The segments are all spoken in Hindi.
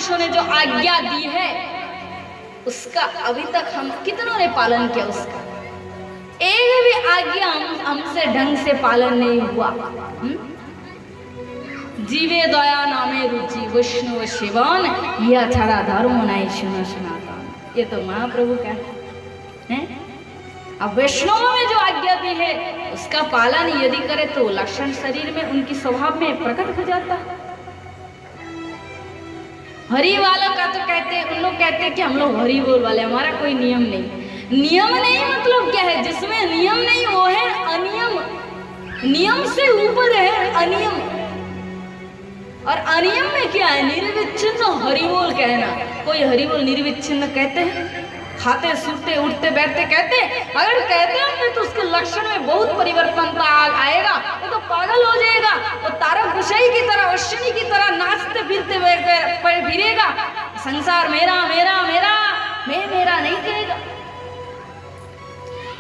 महापुरुषों ने जो आज्ञा दी है उसका अभी तक हम कितनों ने पालन किया? उसका एक भी आज्ञा हमसे ढंग से पालन नहीं हुआ। जीवे दया नामे रुचि वैष्णव सेवन, यह छड़ा धर्म नहीं सुना सुनाता। ये तो महाप्रभु का है। अब वैष्णव में जो आज्ञा दी है उसका पालन यदि करे तो लक्षण शरीर में उनकी स्वभाव में प्रकट हो जाता है। हरि वाला का तो कहते हैं, उन लोग कहते हैं कि हम लोग हरि बोल वाले, हमारा कोई नियम नहीं। नियम नहीं मतलब क्या है? जिसमें नियम नहीं वो है अनियम। नियम से ऊपर है अनियम। और अनियम में क्या है? निर्विच्छिन्न हरि बोल कहना। कोई हरि बोल निर्विच्छिन्न कहते हैं? खाते सूते उठते बैठते कहते हैं? अगर कहते हैं तो उसके लक्षण में बहुत परिवर्तन आएगा। वो तो पागल हो जाएगा। वो तारा गुसाई की तरह, अश्विनी की तरह नाचते फिरते फिरेगा। संसार मेरा मेरा मेरा, मैं मेरा नहीं कहेगा।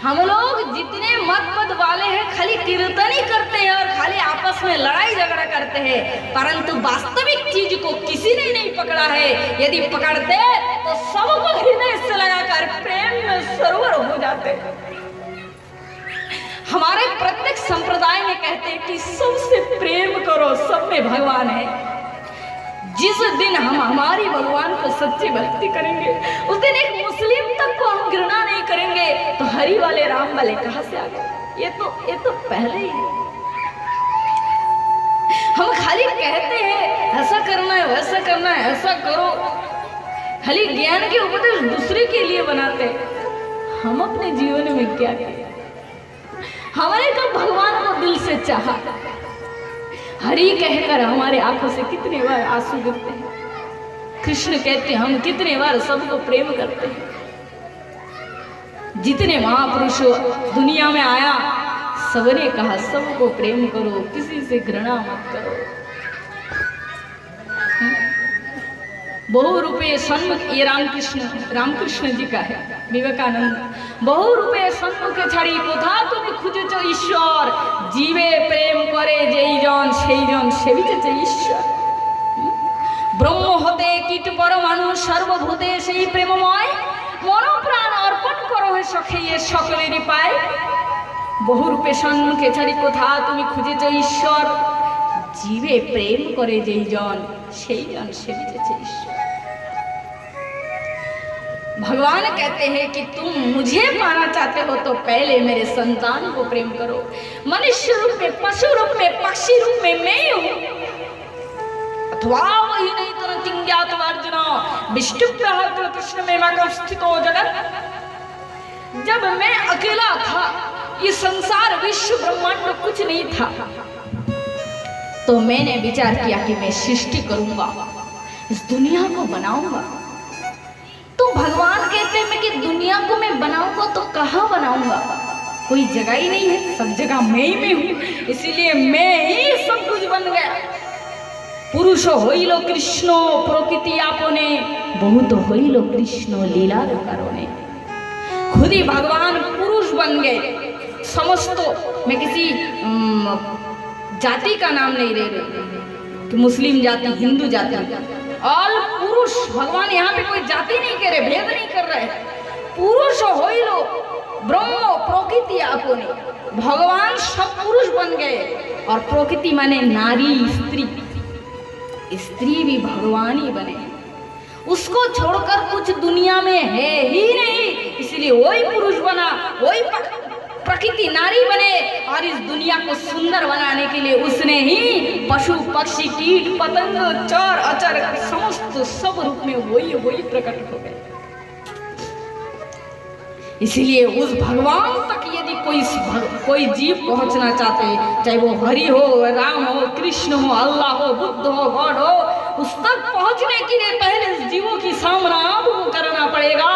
हम लोग जितने मत पद वाले हैं खाली कीर्तन ही करते हैं और खाली आपस में लड़ाई झगड़ा करते हैं, परंतु वास्तविक चीज को किसी ने नहीं पकड़ा है। यदि पकड़ते तो सबको हृदय से लगाकर प्रेम में सरोवर हो जाते। हमारे प्रत्येक संप्रदाय में कहते हैं कि सबसे प्रेम करो, सब में भगवान है। जिस दिन हम हमारी भगवान को सच्ची भक्ति करेंगे उस दिन एक मुस्लिम तक को हम घृणा नहीं करेंगे, तो हरि वाले राम वाले कहां से आ गए? ये तो पहले ही है। हम खाली कहते हैं ऐसा करना है, वैसा करना है, ऐसा करो, खाली ज्ञान के उपदेश दूसरे के लिए बनाते हैं। हम अपने जीवन में क्या करें? हमने तो भगवान को दिल से चाहा, हरि कहकर हमारे आंखों से कितने बार आंसू गिरते हैं। कृष्ण कहते हैं हम कितने बार सबको प्रेम करते हैं। जितने महापुरुष दुनिया में आया सबने कहा सबको प्रेम करो, किसी से घृणा मत करो। बहु रुपये सन्मुख, ये रामकृष्ण जी का है, विवेकानंद। बहु रुपये सन्मुख छाड़ी कोथा তুমি খুঁজেছো ঈশ্বর, जीवे प्रेम करे যেই জন সেই জন সেবিতেছে ঈশ্বর। ব্রহ্ম হতে কীট পরমাণু সর্বভূতে সেই প্রেমময়, মন প্রাণ অর্পণ করো হে সখে এ সকলেরই পায়। বহু রূপে সন্মুখে ছাড়ি কোথা তুমি খুঁজেছো ঈশ্বর, जीवे प्रेम करे যেই জন সেই জন সেবিতেছে ঈশ্বর। भगवान कहते हैं कि तुम मुझे पाना चाहते हो तो पहले मेरे संतान को प्रेम करो। मनुष्य रूप में, पशु रूप में, पक्षी रूप में मैं ही हूं। अथवा वही नहीं तो नज्ञात अर्जुन विष्णु कृष्ण में मैं स्थितो जगत। जब मैं अकेला था, ये संसार विश्व ब्रह्मांड कुछ नहीं था, तो मैंने विचार किया कि मैं सृष्टि करूंगा, इस दुनिया को बनाऊंगा। तो भगवान कहते हैं कि दुनिया को मैं बनाऊंगा तो कहाँ बनाऊंगा? कोई जगह ही नहीं है, सब जगह मैं ही में हूं, इसीलिए मैं ही सब कुछ बन गया। पुरुष होइलो कृष्ण प्रकृति आपने, बहुत होइलो कृष्ण लीला कारोने। खुद ही भगवान पुरुष बन गए। समस्त, मैं किसी जाति का नाम नहीं ले रही कि मुस्लिम जाति, हिंदू जाति, ऑल पुरुष। भगवान यहाँ पे कोई जाति नहीं कह रहे, भेद नहीं कर रहे। पुरुष होइलो ब्रह्म प्रकृति आपने, भगवान सब पुरुष बन गए। और प्रकृति माने नारी, स्त्री, स्त्री भी भगवान ही बने। उसको छोड़कर कुछ दुनिया में है ही नहीं, इसलिए वही पुरुष बना, वही प्रकृति नारी बने। और इस दुनिया को सुंदर बनाने के लिए उसने ही पशु पक्षी कीट पतंग चर अचर समस्त सब रूप में वही प्रकट हो गए। इसलिए उस भगवान तक यदि कोई जीव पहुंचना चाहते, चाहे वो हरि हो, राम हो, कृष्ण हो, अल्लाह हो, बुद्ध हो, गॉड हो, उस तक पहुंचने के लिए पहले इस जीवों की सामना आपको करना पड़ेगा।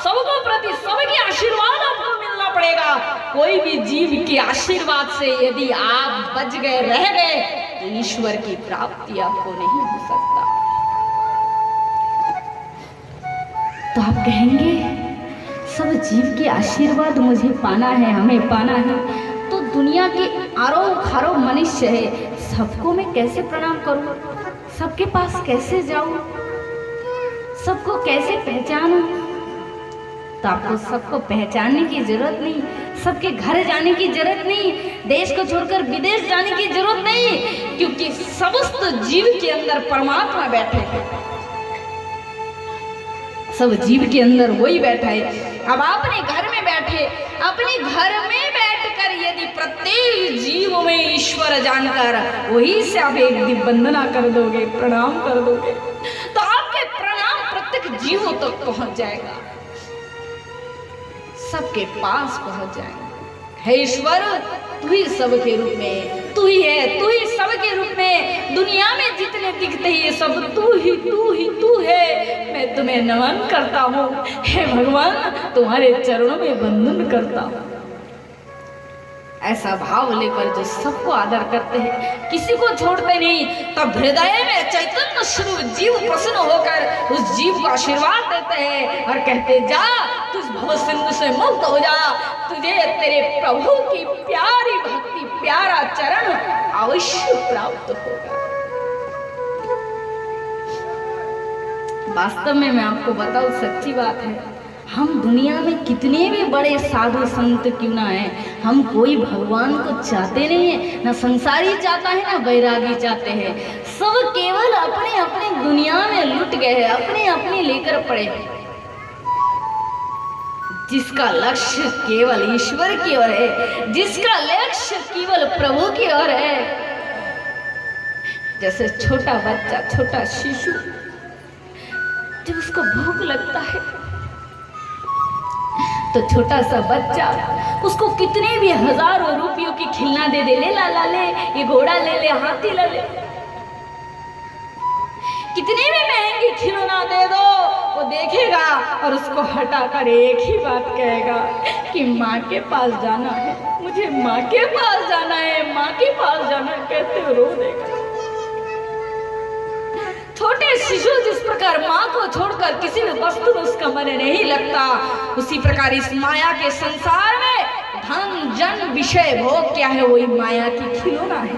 सबको प्रति सबके आशीर्वाद आपको मिलना पड़ेगा। कोई भी जीव के आशीर्वाद से यदि आप बच गए, रह गए, तो ईश्वर की प्राप्ति आपको नहीं हो सकता। तो आप कहेंगे सब जीव के आशीर्वाद मुझे पाना है, हमें पाना है, तो दुनिया के आरो खारो मनुष्य है, सबको मैं कैसे प्रणाम करूं, सबके पास कैसे जाऊं? सबको कैसे पहचानूं? तो आपको सबको पहचानने की जरूरत नहीं, सबके घर जाने की जरूरत नहीं, देश को छोड़कर विदेश जाने की जरूरत नहीं, क्योंकि समस्त जीव के अंदर परमात्मा बैठे हैं। सब जीव के अंदर वही बैठा है। अब आपने घर में बैठे, अपने घर में बैठकर यदि प्रत्येक जीव में ईश्वर जानकर वही से आप एक दिन वंदना कर दोगे, प्रणाम कर दोगे, तो आपके प्रणाम प्रत्येक जीवों तक पहुंच जाएगा, सबके पास पहुंच जाएगा। हे ईश्वर, तू ही सबके रूप में, तू ही है, तू ही सबके रूप में, दुनिया में जितने दिखते हैं सब तू ही तू है। मैं तुम्हें नमन करता हूँ, हे भगवान, तुम्हारे चरणों में वंदन करता हूँ। ऐसा भाव लेकर जो सबको आदर करते हैं, किसी को छोड़ते नहीं, तब हृदय में चैतन्य स्वरूप जीव प्रसन्न होकर उस जीव को आशीर्वाद देते हैं और कहते, जा तू भव सिंधु से मुक्त हो जा, तुझे तेरे प्रभु की प्यारी भक्ति, प्यारा चरण अवश्य प्राप्त होगा। वास्तव में मैं आपको बताऊं, सच्ची बात है, हम दुनिया में कितने भी बड़े साधु संत क्यों ना हैं, हम कोई भगवान को चाहते नहीं है, ना संसारी चाहता है, ना वैरागी चाहते हैं। सब केवल अपने अपने दुनिया में लुट गए हैं, अपने अपने लेकर पड़े हैं। जिसका लक्ष्य केवल ईश्वर की ओर है, जिसका लक्ष्य केवल प्रभु की ओर है, जैसे छोटा बच्चा, छोटा शिशु, जब उसको भूख लगता है तो छोटा सा बच्चा उसको कितने भी हजारों रुपयों की खिलौना दे दे, ले लाला ले, ये घोड़ा ले ले, हाथी ले ले, कितनी भी महंगी खिलौना दे दो, वो देखेगा और उसको हटाकर एक ही बात कहेगा कि माँ के पास जाना है, मुझे माँ के पास जाना है, माँ के पास जाना है, कहते रो देगा। छोटे शिशु जिस प्रकार माँ को छोड़कर किसी भी वस्तु में उसका मन नहीं लगता, उसी प्रकार इस माया के संसार में धन जन विषय भोग क्या है, वही माया की खिलौना है।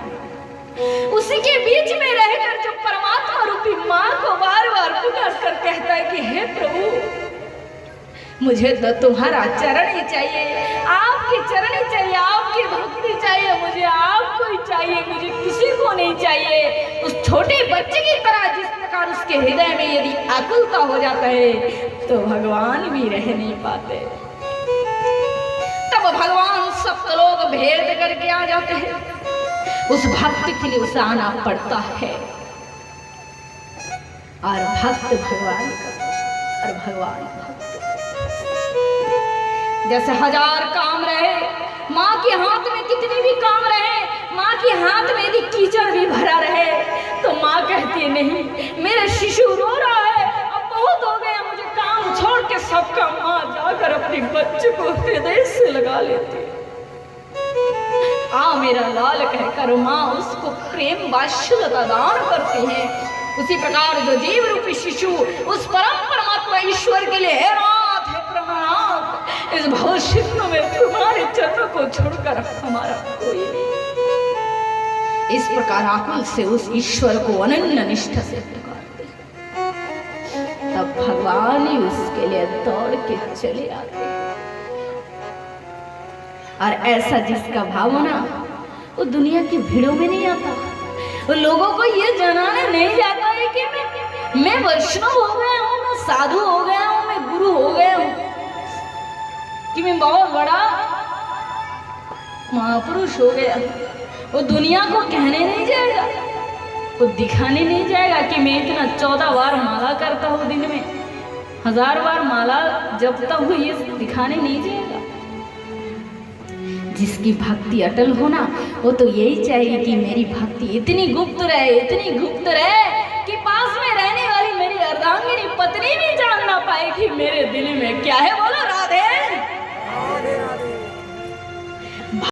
उसी के बीच में रहकर जो परमात्मा रूपी माँ को बार बार पुकार कर कहता है कि हे प्रभु, मुझे तो तुम्हारा चरण ही चाहिए, आपकी चरण ही चाहिए, आपकी भक्ति चाहिए, मुझे आपको ही चाहिए, मुझे किसी को नहीं चाहिए। उस छोटे बच्चे की तरह जिस प्रकार उसके हृदय में यदि आकुलता हो जाता है तो भगवान भी रह नहीं पाते। तब भगवान सब लोग भेद करके आ जाते हैं, उस भक्त के लिए उसे आना पड़ता है। और भक्त भगवान का और भगवान भक्त। जैसे हजार काम रहे, माँ के हाथ में कितने भी काम रहे, माँ के हाथ में यदि कीचड़ भी भरा रहे तो माँ कहती है नहीं, मेरा शिशु रो रहा है, अब बहुत हो गया, मुझे काम छोड़ के सबका माँ जाकर अपने बच्चे को हृदय से लगा लेती। आ मेरा लाल कहकर माँ उसको प्रेम वात्सल्यता दान करती है। उसी प्रकार जो जीव रूपी शिशु उस परम परमात्मा ईश्वर के लिए है नाथ, है प्रभुनाथ, इस भविष्य में तुम्हारे चरणों को छोड़कर हमारा कोई नहीं। इस प्रकार आकुल से उस ईश्वर को अनन्य निष्ठा से पुकारते, तब भगवान ही उसके लिए दौड़ के चले आते। और ऐसा जिसका भाव ना, वो दुनिया की भीड़ों में नहीं आता, वो लोगों को ये जनाने नहीं जाता है कि मैं वैष्णव हो गया हूँ, मैं साधु हो गया हूँ, मैं गुरु हो गया हूँ, कि मैं बहुत बड़ा महापुरुष हो गया। वो दुनिया को कहने नहीं जाएगा, वो दिखाने नहीं जाएगा कि मैं इतना 14 बार माला करता हूँ, दिन में 1000 बार माला जपता हूँ, ये दिखाने नहीं जाएगा। जिसकी भक्ति अटल हो ना, वो तो यही चाहिए कि मेरी भक्ति इतनी गुप्त रहे, इतनी गुप्त रहे कि पास में रहने वाली मेरी अर्धांगिनी पत्नी भी जान ना पाए कि मेरे दिल में क्या है। बोलो राधे।